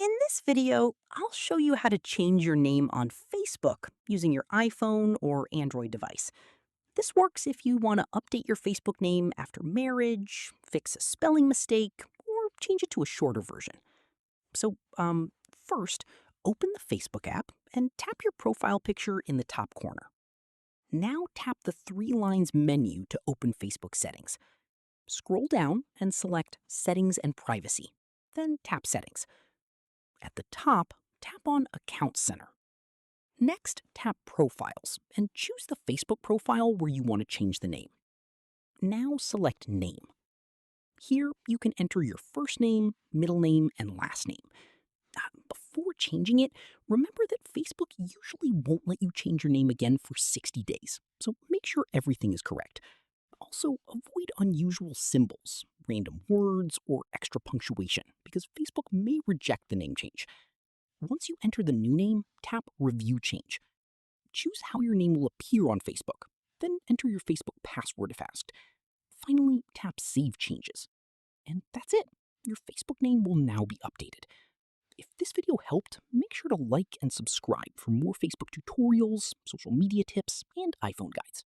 In this video, I'll show you how to change your name on Facebook using your iPhone or Android device. This works if you want to update your Facebook name after marriage, fix a spelling mistake, or change it to a shorter version. First, open the Facebook app and tap your profile picture in the top corner. Now tap the three lines menu to open Facebook settings. Scroll down and select Settings and Privacy. Then tap Settings. At the top, tap on Account Center. Next, tap Profiles and choose the Facebook profile where you want to change the name. Now select Name. Here, you can enter your first name, middle name, and last name. Before changing it, remember that Facebook usually won't let you change your name again for 60 days, so make sure everything is correct. Also, avoid unusual symbols, random words, or extra punctuation, because Facebook may reject the name change. Once you enter the new name, tap Review Change. Choose how your name will appear on Facebook, then enter your Facebook password if asked. Finally, tap Save Changes. And that's it. Your Facebook name will now be updated. If this video helped, make sure to like and subscribe for more Facebook tutorials, social media tips, and iPhone guides.